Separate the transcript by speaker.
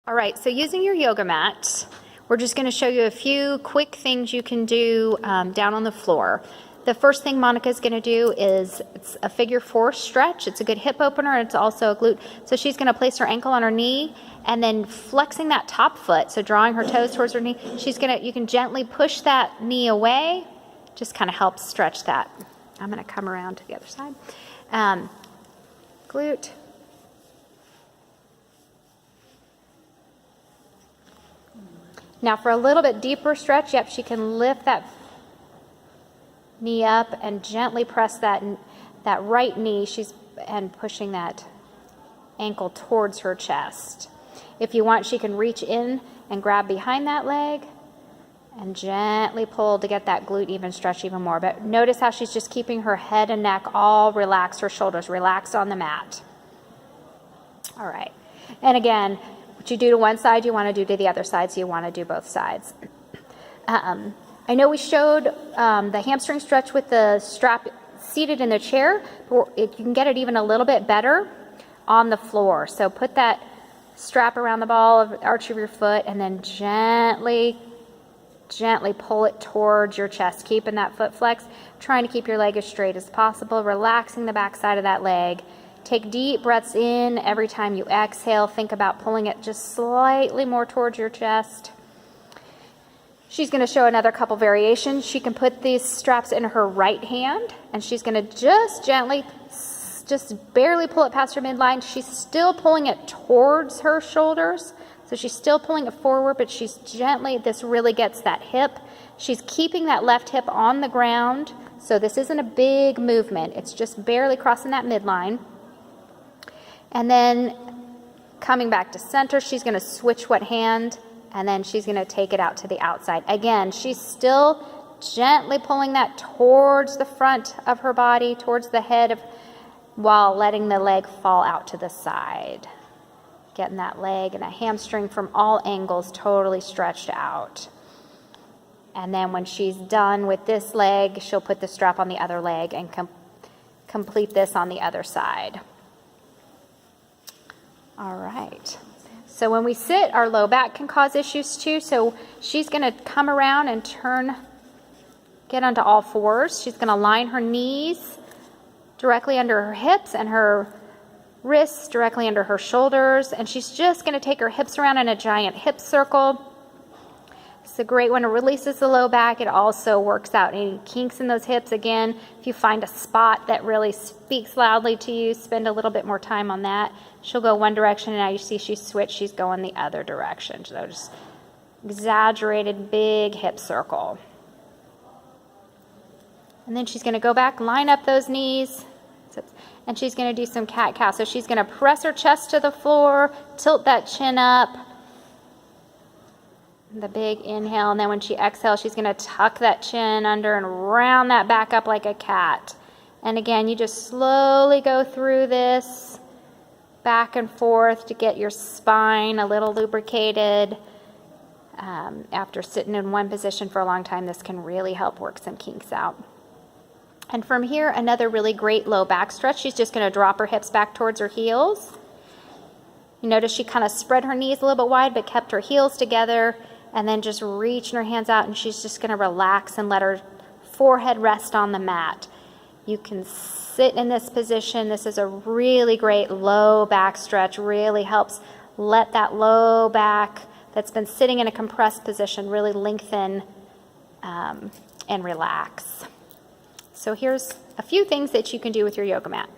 Speaker 1: All right, so using your yoga mat, we're just going to show you a few quick things you can do down on the floor. The first thing Monica's going to do is it's a figure 4 stretch. It's a good hip opener. It's also a glute. So she's going to place her ankle on her knee and then flexing that top foot. So drawing her toes towards her knee. You can gently push that knee away. Just kind of helps stretch that. I'm going to come around to the other side. Glute. Now for a little bit deeper stretch, yep, she can lift that knee up and gently press that right knee and pushing that ankle towards her chest. If you want, she can reach in and grab behind that leg and gently pull to get that glute even stretch even more. But notice how she's just keeping her head and neck all relaxed, her shoulders relaxed on the mat. All right. And again, what you do to one side, you want to do to the other side, so you want to do both sides. I know we showed the hamstring stretch with the strap seated in the chair. You can get it even a little bit better on the floor. So put that strap around the ball of the arch of your foot and then gently pull it towards your chest, keeping that foot flexed, trying to keep your leg as straight as possible, relaxing the back side of that leg. Take deep breaths in every time you exhale. Think about pulling it just slightly more towards your chest. She's going to show another couple variations. She can put these straps in her right hand, and she's going to just gently, just barely pull it past her midline. She's still pulling it towards her shoulders. So she's still pulling it forward, but she's gently, this really gets that hip. She's keeping that left hip on the ground. So this isn't a big movement. It's just barely crossing that midline. And then coming back to center, she's going to switch what hand, and then she's going to take it out to the outside. Again, she's still gently pulling that towards the front of her body, towards the head, while letting the leg fall out to the side. Getting that leg and that hamstring from all angles totally stretched out. And then when she's done with this leg, she'll put the strap on the other leg and complete this on the other side. All right. So when we sit, our low back can cause issues too. So she's going to come around and get onto all fours. She's going to line her knees directly under her hips and her wrists directly under her shoulders. And she's just going to take her hips around in a giant hip circle. It's a great one. It releases the low back. It also works out any kinks in those hips. Again, if you find a spot that really speaks loudly to you, spend a little bit more time on that. She'll go one direction, and now you see she's switched. She's going the other direction. So just exaggerated big hip circle. And then she's going to go back, line up those knees, and she's going to do some cat-cow. So she's going to press her chest to the floor, tilt that chin up, the big inhale, and then when she exhales, she's going to tuck that chin under and round that back up like a cat. And again, you just slowly go through this back and forth to get your spine a little lubricated. After sitting in one position for a long time, this can really help work some kinks out. And from here, another really great low back stretch. She's just going to drop her hips back towards her heels. You notice she kind of spread her knees a little bit wide, but kept her heels together, and then just reaching her hands out, and she's just going to relax and let her forehead rest on the mat. You can sit in this position. This is a really great low back stretch. Really helps let that low back that's been sitting in a compressed position really lengthen and relax. So here's a few things that you can do with your yoga mat.